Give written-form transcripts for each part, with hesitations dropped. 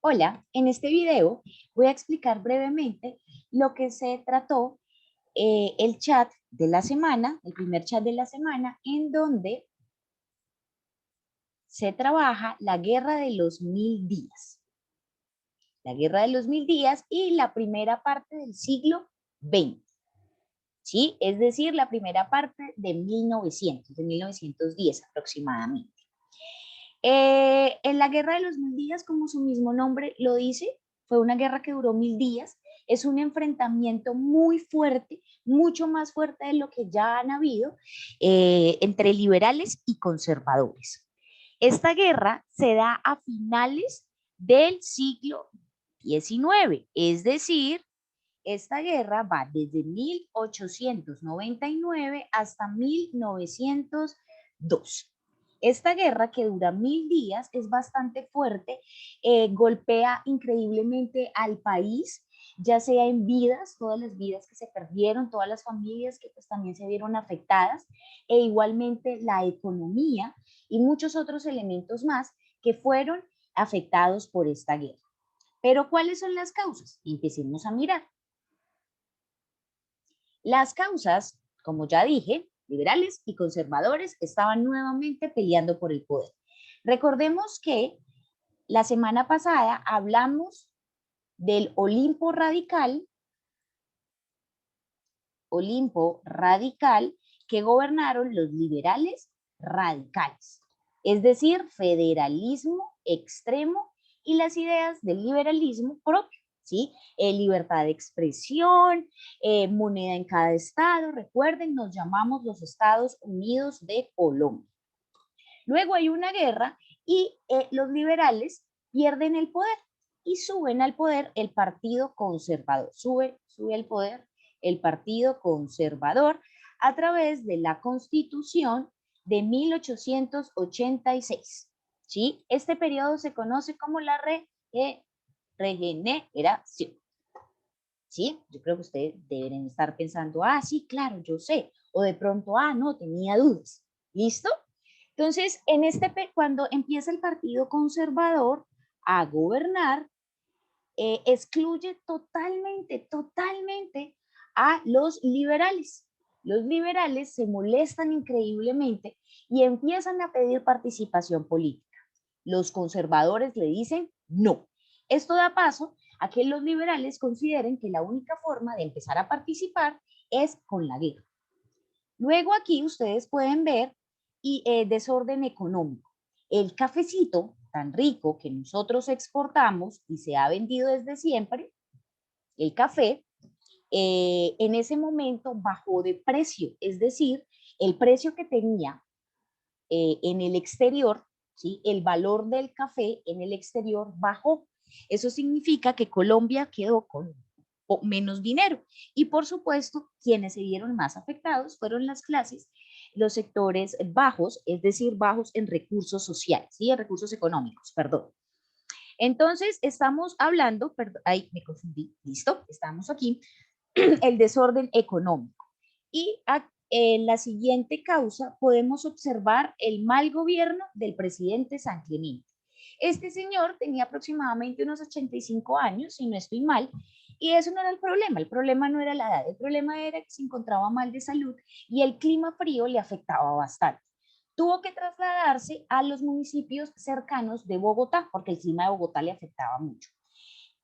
Hola, en este video voy a explicar brevemente lo que se trató el chat de la semana, el primer chat de la semana, en donde se trabaja la guerra de los 1000 días. La guerra de los 1000 días y la primera parte del siglo XX, ¿sí? Es decir, la primera parte de 1910 aproximadamente. En la guerra de los 1000 días, como su mismo nombre lo dice, fue una guerra que duró 1000 días. Es un enfrentamiento muy fuerte, mucho más fuerte de lo que ya han habido entre liberales y conservadores. Esta guerra se da a finales del siglo XIX, es decir, esta guerra va desde 1899 hasta 1902. Esta guerra, que dura 1000 días, es bastante fuerte, golpea increíblemente al país, ya sea en vidas, todas las vidas que se perdieron, todas las familias que pues también se vieron afectadas, e igualmente la economía y muchos otros elementos más que fueron afectados por esta guerra. Pero ¿cuáles son las causas? Empecemos a mirar. Las causas, como ya dije, liberales y conservadores estaban nuevamente peleando por el poder. Recordemos que la semana pasada hablamos del Olimpo radical que gobernaron los liberales radicales, es decir, federalismo extremo y las ideas del liberalismo propio. ¿Sí? Libertad de expresión, moneda en cada estado. Recuerden, nos llamamos los Estados Unidos de Colombia. Luego hay una guerra y los liberales pierden el poder y suben al poder el Partido Conservador. Sube al poder el Partido Conservador a través de la Constitución de 1886. ¿Sí? Este periodo se conoce como la regeneración. ¿Sí? Yo creo que ustedes deben estar pensando, sí, claro, yo sé. O de pronto, no, tenía dudas. ¿Listo? Entonces, cuando empieza el Partido Conservador a gobernar, excluye totalmente a los liberales. Los liberales se molestan increíblemente y empiezan a pedir participación política. Los conservadores le dicen no. Esto da paso a que los liberales consideren que la única forma de empezar a participar es con la guerra. Luego aquí ustedes pueden ver desorden económico. El cafecito tan rico que nosotros exportamos y se ha vendido desde siempre, el café, en ese momento bajó de precio, es decir, el precio que tenía en el exterior, ¿sí? El valor del café en el exterior bajó. Eso significa que Colombia quedó con menos dinero. Y por supuesto, quienes se vieron más afectados fueron las clases, los sectores bajos, es decir, bajos en recursos sociales, ¿sí? En recursos económicos, perdón. Entonces, estamos hablando, perdón, ahí me confundí, listo, estamos aquí, el desorden económico. Y en la siguiente causa podemos observar el mal gobierno del presidente San Clemente. Este señor tenía aproximadamente unos 85 años, si no estoy mal, y eso no era el problema no era la edad, el problema era que se encontraba mal de salud y el clima frío le afectaba bastante. Tuvo que trasladarse a los municipios cercanos de Bogotá, porque el clima de Bogotá le afectaba mucho.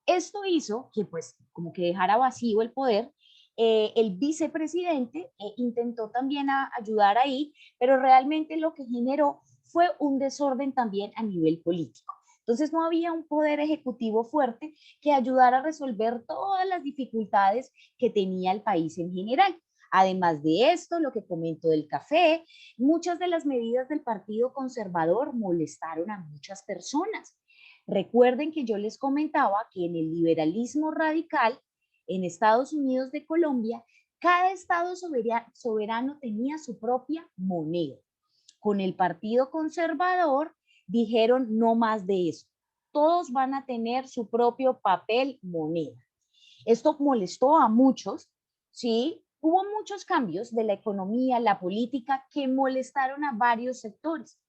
Esto hizo que pues como que dejara vacío el poder. El vicepresidente intentó también ayudar ahí, pero realmente lo que generó fue un desorden también a nivel político. Entonces no había un poder ejecutivo fuerte que ayudara a resolver todas las dificultades que tenía el país en general. Además de esto, lo que comento del café, muchas de las medidas del Partido Conservador molestaron a muchas personas. Recuerden que yo les comentaba que en el liberalismo radical en Estados Unidos de Colombia, cada estado soberano tenía su propia moneda. Con el Partido Conservador dijeron no más de eso. Todos van a tener su propio papel moneda. Esto molestó a muchos, ¿sí? Hubo muchos cambios de la economía, la política, que molestaron a varios sectores.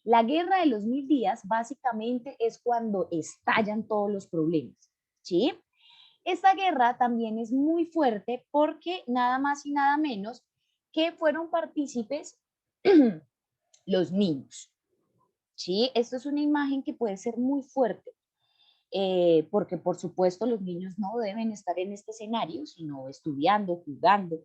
La guerra de los 1000 días básicamente es cuando estallan todos los problemas, ¿sí? Esta guerra también es muy fuerte porque nada más y nada menos que fueron partícipes los niños, ¿sí? Esto es una imagen que puede ser muy fuerte, porque por supuesto los niños no deben estar en este escenario, sino estudiando, jugando,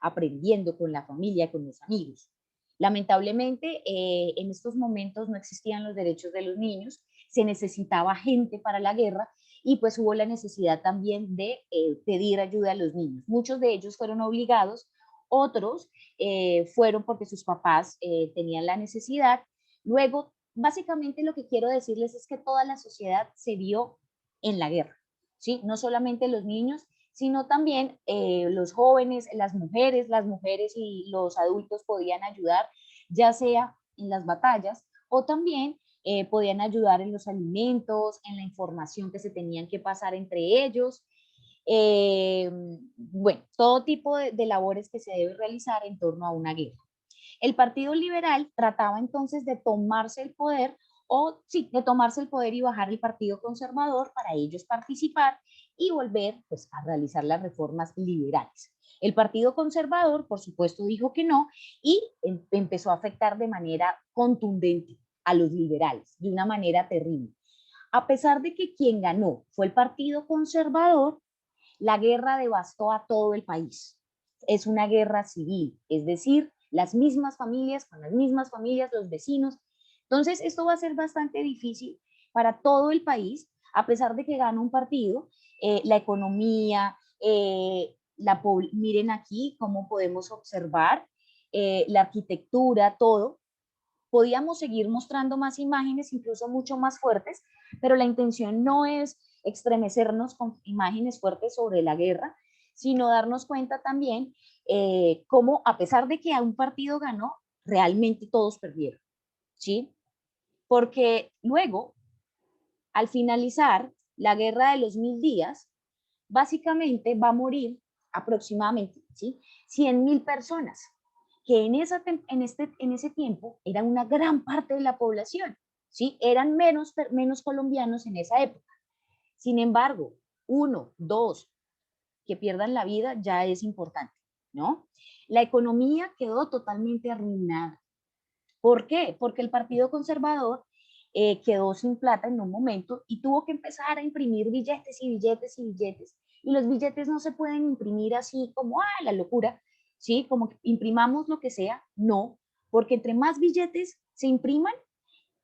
aprendiendo con la familia, con los amigos. Lamentablemente, en estos momentos no existían los derechos de los niños, se necesitaba gente para la guerra y pues hubo la necesidad también de pedir ayuda a los niños. Muchos de ellos fueron obligados, otros fueron porque sus papás tenían la necesidad. Luego, básicamente lo que quiero decirles es que toda la sociedad se vio en la guerra, ¿sí? No solamente los niños, sino también los jóvenes, las mujeres y los adultos podían ayudar, ya sea en las batallas o también podían ayudar en los alimentos, en la información que se tenían que pasar entre ellos. Bueno, todo tipo de labores que se debe realizar en torno a una guerra. El Partido Liberal trataba entonces de tomarse el poder o sí, de tomarse el poder y bajar el Partido Conservador para ellos participar y volver pues, a realizar las reformas liberales. El Partido Conservador, por supuesto, dijo que no y empezó a afectar de manera contundente a los liberales, de una manera terrible. A pesar de que quien ganó fue el Partido Conservador, la guerra devastó a todo el país. Es una guerra civil, es decir, las mismas familias con las mismas familias, los vecinos. Entonces, esto va a ser bastante difícil para todo el país, a pesar de que gana un partido, la economía, miren aquí cómo podemos observar la arquitectura, todo. Podíamos seguir mostrando más imágenes, incluso mucho más fuertes, pero la intención no es extremecernos con imágenes fuertes sobre la guerra, sino darnos cuenta también cómo, a pesar de que a un partido ganó, realmente todos perdieron, ¿sí? Porque luego, al finalizar la guerra de los 1000 días, básicamente va a morir aproximadamente, ¿sí? 100.000 personas, que en ese tiempo era una gran parte de la población, ¿sí? Eran menos colombianos en esa época. Sin embargo, uno, dos, que pierdan la vida ya es importante, ¿no? La economía quedó totalmente arruinada. ¿Por qué? Porque el Partido Conservador quedó sin plata en un momento y tuvo que empezar a imprimir billetes y billetes y billetes. Y los billetes no se pueden imprimir así como, la locura, ¿sí? Como que imprimamos lo que sea. No, porque entre más billetes se impriman,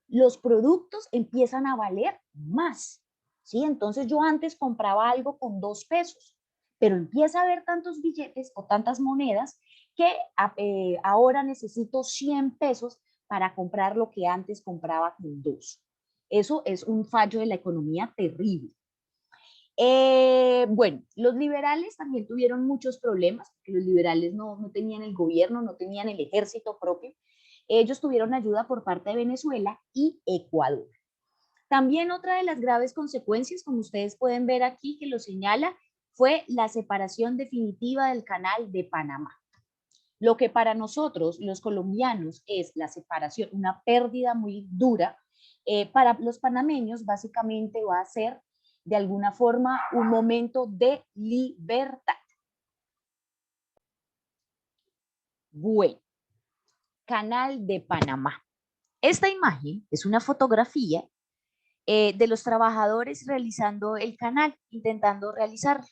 los productos empiezan a valer más, ¿sí? Entonces yo antes compraba algo con 2 pesos, pero empieza a haber tantos billetes o tantas monedas que ahora necesito 100 pesos para comprar lo que antes compraba con 2. Eso es un fallo de la economía terrible. Bueno, los liberales también tuvieron muchos problemas, porque los liberales no tenían el gobierno, no tenían el ejército propio. Ellos tuvieron ayuda por parte de Venezuela y Ecuador. También otra de las graves consecuencias, como ustedes pueden ver aquí, que lo señala, fue la separación definitiva del Canal de Panamá. Lo que para nosotros, los colombianos, es la separación, una pérdida muy dura, para los panameños básicamente va a ser de alguna forma un momento de libertad. Bueno, Canal de Panamá. Esta imagen es una fotografía de los trabajadores realizando el canal, intentando realizarlo.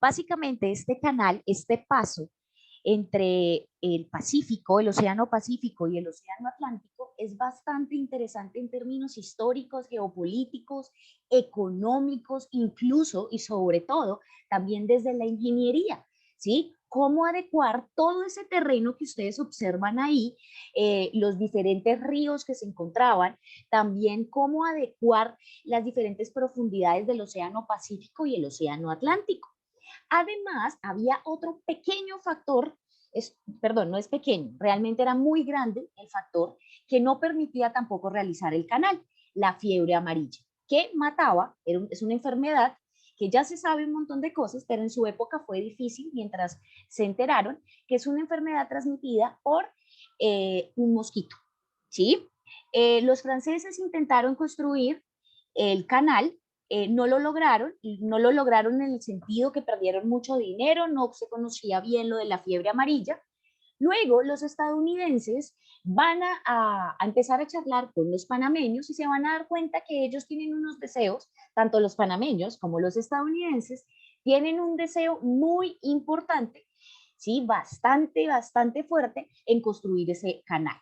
Básicamente este canal, este paso entre el Pacífico, el Océano Pacífico y el Océano Atlántico es bastante interesante en términos históricos, geopolíticos, económicos, incluso y sobre todo también desde la ingeniería, ¿sí? Cómo adecuar todo ese terreno que ustedes observan ahí, los diferentes ríos que se encontraban, también cómo adecuar las diferentes profundidades del Océano Pacífico y el Océano Atlántico. Además, había otro pequeño factor, perdón, no es pequeño, realmente era muy grande el factor que no permitía tampoco realizar el canal, la fiebre amarilla, que mataba, es una enfermedad que ya se sabe un montón de cosas, pero en su época fue difícil mientras se enteraron que es una enfermedad transmitida por un mosquito. ¿sí? Los franceses intentaron construir el canal, no lo lograron, y no lo lograron en el sentido que perdieron mucho dinero, no se conocía bien lo de la fiebre amarilla. Luego los estadounidenses van a empezar a charlar con los panameños y se van a dar cuenta que ellos tienen unos deseos, tanto los panameños como los estadounidenses, tienen un deseo muy importante, ¿sí? Bastante fuerte en construir ese canal.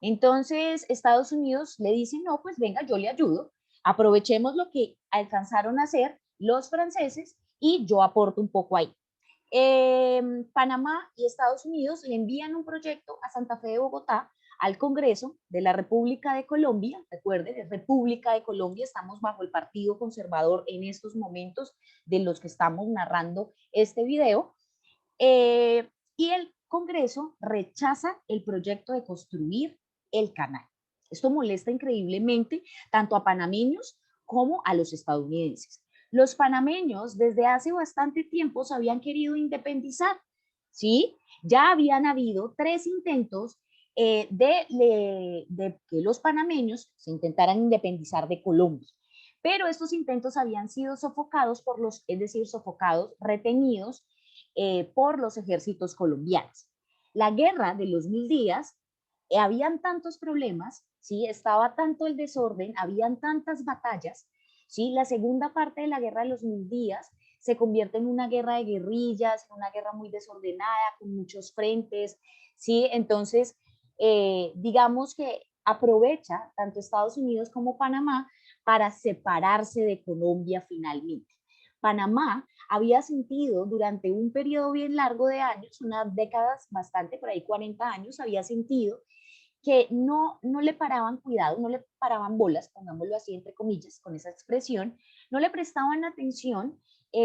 Entonces Estados Unidos le dice, no, pues venga, yo le ayudo, aprovechemos lo que alcanzaron a hacer los franceses y yo aporto un poco ahí. Panamá y Estados Unidos le envían un proyecto a Santa Fe de Bogotá, al Congreso de la República de Colombia. Recuerden, es República de Colombia, estamos bajo el Partido Conservador en estos momentos de los que estamos narrando este video. Y el Congreso rechaza el proyecto de construir el canal. Esto molesta increíblemente tanto a panameños como a los estadounidenses. Los panameños desde hace bastante tiempo se habían querido independizar, ¿sí? Ya habían habido 3 intentos de que los panameños se intentaran independizar de Colombia, pero estos intentos habían sido sofocados por los, es decir, sofocados, retenidos por los ejércitos colombianos. La guerra de los 1000 días, habían tantos problemas, ¿sí? Estaba tanto el desorden, habían tantas batallas, ¿sí? La segunda parte de la guerra de los 1000 días se convierte en una guerra de guerrillas, en una guerra muy desordenada, con muchos frentes, ¿sí? Entonces, digamos que aprovecha tanto Estados Unidos como Panamá para separarse de Colombia finalmente. Panamá había sentido durante un periodo bien largo de años, unas décadas bastante, por ahí 40 años, había sentido que no le paraban cuidado, no le paraban bolas, pongámoslo así entre comillas, con esa expresión, no le prestaban atención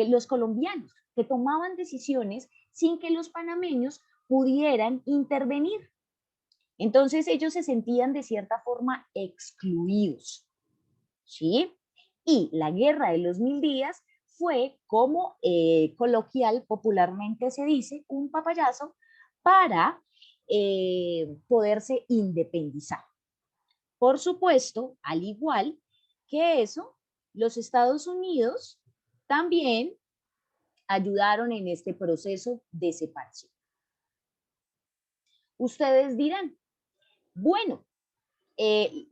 los colombianos, que tomaban decisiones sin que los panameños pudieran intervenir. Entonces ellos se sentían de cierta forma excluidos, ¿sí? Y la guerra de los 1000 días fue, como coloquial popularmente se dice, un papayazo para poderse independizar. Por supuesto, al igual que eso, los Estados Unidos también ayudaron en este proceso de separación. Ustedes dirán, bueno,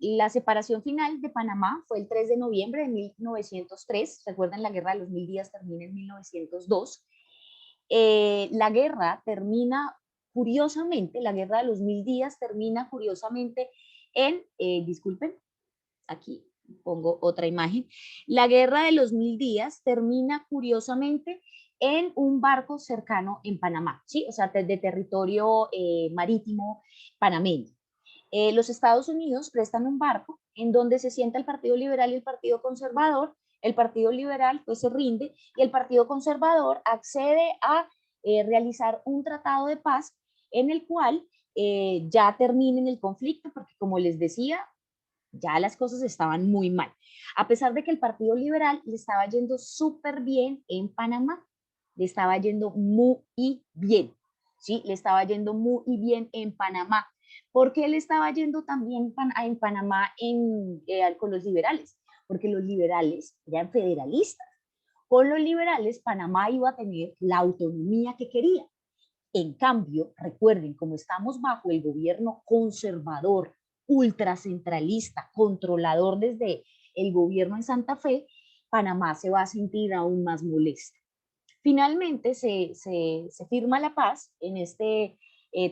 la separación final de Panamá fue el 3 de noviembre de 1903. Recuerden, la guerra de los 1000 días termina en 1902. La guerra termina curiosamente, la guerra de los 1000 días termina curiosamente en, disculpen, aquí pongo otra imagen. La guerra de los 1000 días termina curiosamente en un barco cercano en Panamá, ¿sí? O sea, de territorio marítimo panameño. Los Estados Unidos prestan un barco en donde se sienta el Partido Liberal y el Partido Conservador. El Partido Liberal pues se rinde y el Partido Conservador accede a realizar un tratado de paz en el cual ya terminen el conflicto, porque como les decía, ya las cosas estaban muy mal. A pesar de que el Partido Liberal le estaba yendo súper bien en Panamá, le estaba yendo muy bien, ¿sí? Le estaba yendo muy bien en Panamá. ¿Por qué le estaba yendo también en Panamá con los liberales? Porque los liberales eran federalistas. Con los liberales, Panamá iba a tener la autonomía que quería. En cambio, recuerden, como estamos bajo el gobierno conservador, ultracentralista, controlador desde el gobierno en Santa Fe, Panamá se va a sentir aún más molesta. Finalmente se firma la paz en este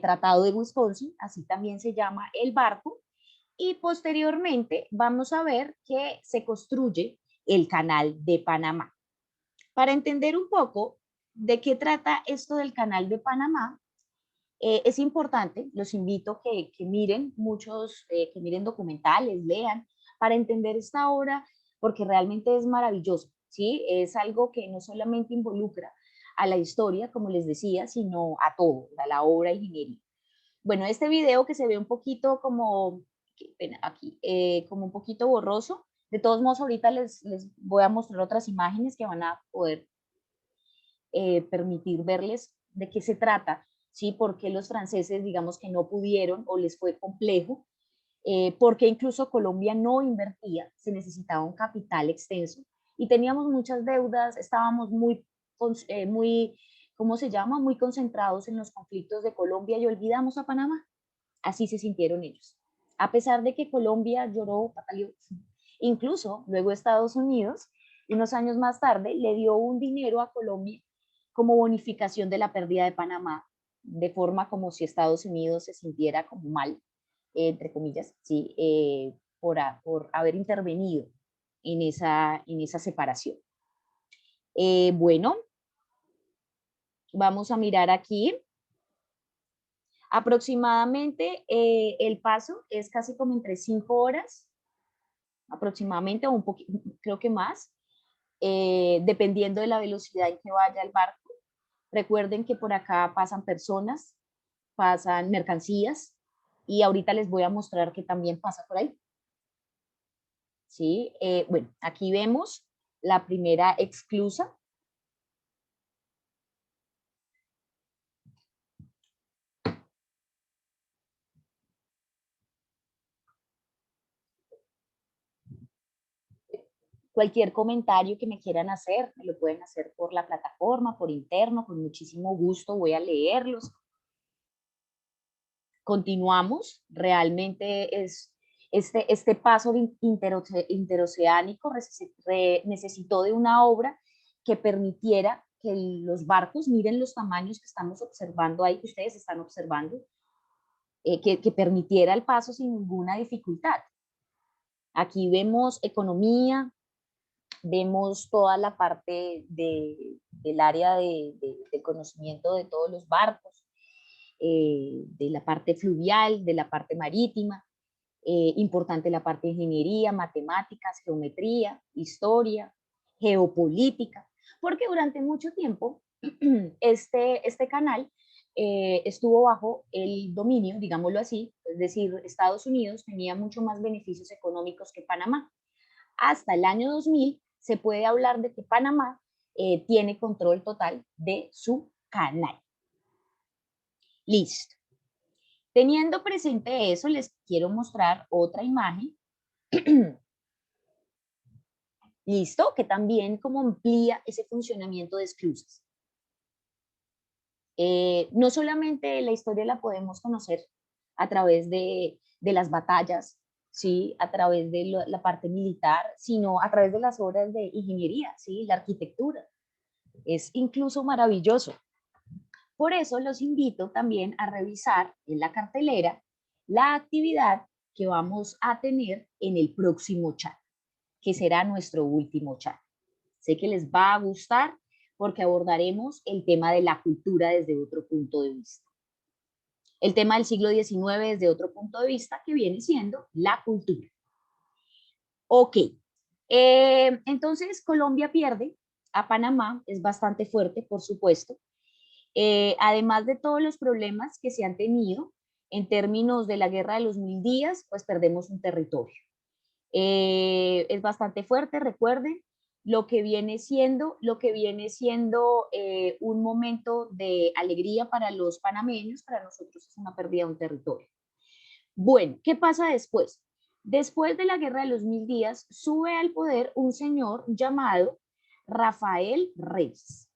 Tratado de Wisconsin, así también se llama el barco, y posteriormente vamos a ver que se construye el Canal de Panamá. Para entender un poco de qué trata esto del Canal de Panamá, es importante, los invito que miren que miren documentales, lean, para entender esta obra, porque realmente es maravilloso, ¿sí? Es algo que no solamente involucra a la historia, como les decía, sino a todo, a la obra ingeniería. Bueno, este video que se ve un poquito como, aquí, como un poquito borroso, de todos modos ahorita les voy a mostrar otras imágenes que van a poder permitir verles de qué se trata, ¿sí? Porque los franceses, digamos que no pudieron o les fue complejo porque incluso Colombia no invertía, se necesitaba un capital extenso y teníamos muchas deudas, estábamos muy, ¿cómo se llama? Muy concentrados en los conflictos de Colombia y olvidamos a Panamá. Así se sintieron ellos. A pesar de que Colombia lloró, pataleó, incluso luego Estados Unidos, unos años más tarde, le dio un dinero a Colombia como bonificación de la pérdida de Panamá, de forma como si Estados Unidos se sintiera como mal, entre comillas, ¿sí? Por haber intervenido en esa separación. Bueno, vamos a mirar aquí. Aproximadamente el paso es casi como entre 5 horas, aproximadamente, o un poquito, creo que más, dependiendo de la velocidad en que vaya el barco. Recuerden que por acá pasan personas, pasan mercancías, y ahorita les voy a mostrar que también pasa por ahí. ¿Sí? Bueno, aquí vemos la primera esclusa. Cualquier comentario que me quieran hacer, me lo pueden hacer por la plataforma, por interno, con muchísimo gusto voy a leerlos. Continuamos, realmente es este paso interoceánico necesitó de una obra que permitiera que los barcos, miren los tamaños que estamos observando ahí, que ustedes están observando, que permitiera el paso sin ninguna dificultad. Aquí vemos economía, vemos toda la parte del área de conocimiento de todos los barcos, de la parte fluvial, de la parte marítima, importante la parte de ingeniería, matemáticas, geometría, historia, geopolítica, porque durante mucho tiempo este canal estuvo bajo el dominio, digámoslo así, es decir, Estados Unidos tenía mucho más beneficios económicos que Panamá. Hasta el año 2000 se puede hablar de que Panamá tiene control total de su canal. Listo. Teniendo presente eso, les quiero mostrar otra imagen. Listo, que también como amplía ese funcionamiento de esclusas. No solamente la historia la podemos conocer a través de las batallas, ¿sí? A través de la parte militar, sino a través de las obras de ingeniería, ¿sí? La arquitectura. Es incluso maravilloso. Por eso los invito también a revisar en la cartelera la actividad que vamos a tener en el próximo chat, que será nuestro último chat. Sé que les va a gustar porque abordaremos el tema de la cultura desde otro punto de vista. El tema del siglo XIX desde otro punto de vista que viene siendo la cultura. Ok, entonces Colombia pierde a Panamá, es bastante fuerte, por supuesto. Además de todos los problemas que se han tenido en términos de la guerra de los 1000 días, pues perdemos un territorio. Es bastante fuerte, recuerden, lo que viene siendo un momento de alegría para los panameños, para nosotros es una pérdida de un territorio. Bueno, ¿qué pasa después? Después de la guerra de los 1000 días, sube al poder un señor llamado Rafael Reyes.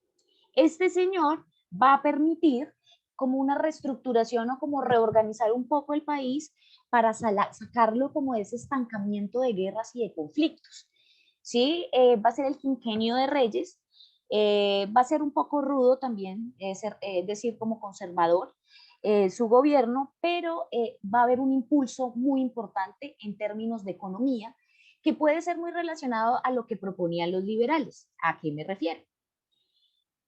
Este señor va a permitir como una reestructuración o como reorganizar un poco el país para sacarlo como de ese estancamiento de guerras y de conflictos. ¿Sí? Va a ser el quinquenio de Reyes, va a ser un poco rudo también, decir como conservador su gobierno, pero va a haber un impulso muy importante en términos de economía que puede ser muy relacionado a lo que proponían los liberales. ¿A qué me refiero?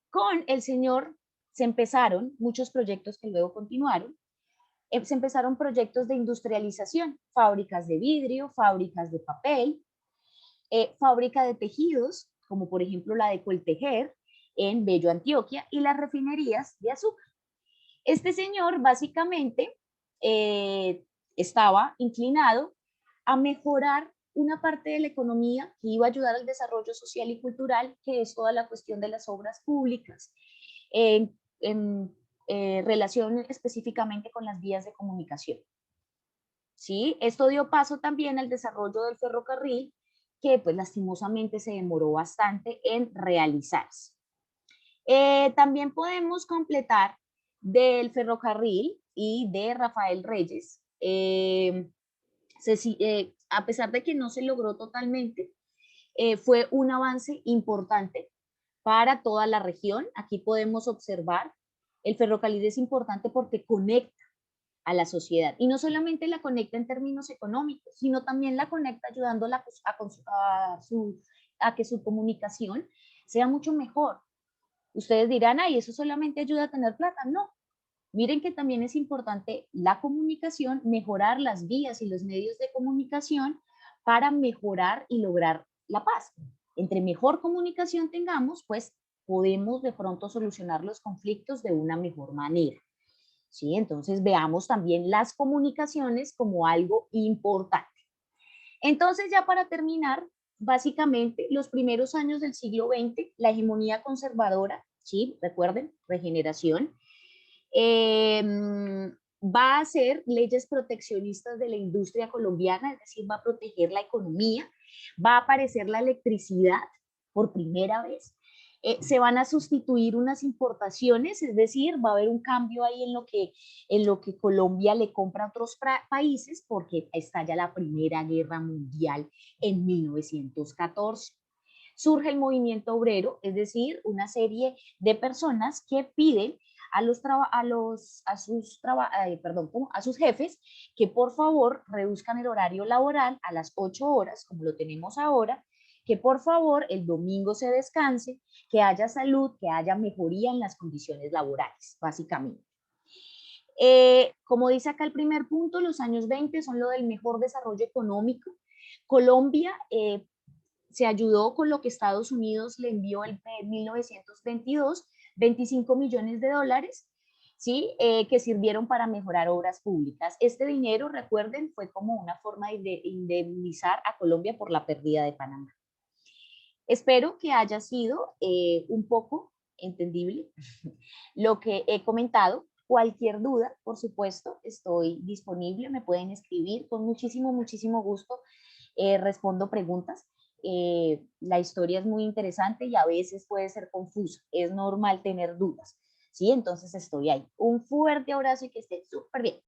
Con el señor se empezaron muchos proyectos que luego continuaron, se empezaron proyectos de industrialización, fábricas de vidrio, fábricas de papel, fábrica de tejidos, como por ejemplo la de Coltejer en Bello, Antioquia, y las refinerías de azúcar. Este señor básicamente estaba inclinado a mejorar una parte de la economía que iba a ayudar al desarrollo social y cultural, que es toda la cuestión de las obras públicas, en relación específicamente con las vías de comunicación. ¿sí? Esto dio paso también al desarrollo del ferrocarril, que pues lastimosamente se demoró bastante en realizarse. También podemos completar del ferrocarril y de Rafael Reyes. A pesar de que no se logró totalmente, fue un avance importante para toda la región. Aquí podemos observar, el ferrocarril es importante porque conecta a la sociedad y no solamente la conecta en términos económicos, sino también la conecta ayudándola a que su comunicación sea mucho mejor. Ustedes dirán, ay, eso solamente ayuda a tener plata. No, miren que también es importante la comunicación, mejorar las vías y los medios de comunicación para mejorar y lograr la paz. Entre mejor comunicación tengamos, pues podemos de pronto solucionar los conflictos de una mejor manera. ¿Sí? Entonces veamos también las comunicaciones como algo importante. Entonces ya para terminar, básicamente los primeros años del siglo XX, la hegemonía conservadora, ¿sí? Recuerden, regeneración, va a hacer leyes proteccionistas de la industria colombiana, es decir, va a proteger la economía, va a aparecer la electricidad por primera vez, se van a sustituir unas importaciones, es decir, va a haber un cambio ahí en lo que Colombia le compra a otros países porque estalla la Primera Guerra Mundial en 1914. Surge el movimiento obrero, es decir, una serie de personas que piden a sus jefes que por favor reduzcan el horario laboral a las 8 horas, como lo tenemos ahora, que por favor el domingo se descanse, que haya salud, que haya mejoría en las condiciones laborales, básicamente. Como dice acá el primer punto, los años 20 son lo del mejor desarrollo económico. Colombia se ayudó con lo que Estados Unidos le envió en 1922, 25 millones de dólares, ¿sí? Que sirvieron para mejorar obras públicas. Este dinero, recuerden, fue como una forma de indemnizar a Colombia por la pérdida de Panamá. Espero que haya sido un poco entendible lo que he comentado. Cualquier duda, por supuesto, estoy disponible, me pueden escribir con muchísimo, muchísimo gusto. Respondo preguntas. La historia es muy interesante y a veces puede ser confusa. Es normal tener dudas, ¿sí? Entonces estoy ahí. Un fuerte abrazo y que esté súper bien.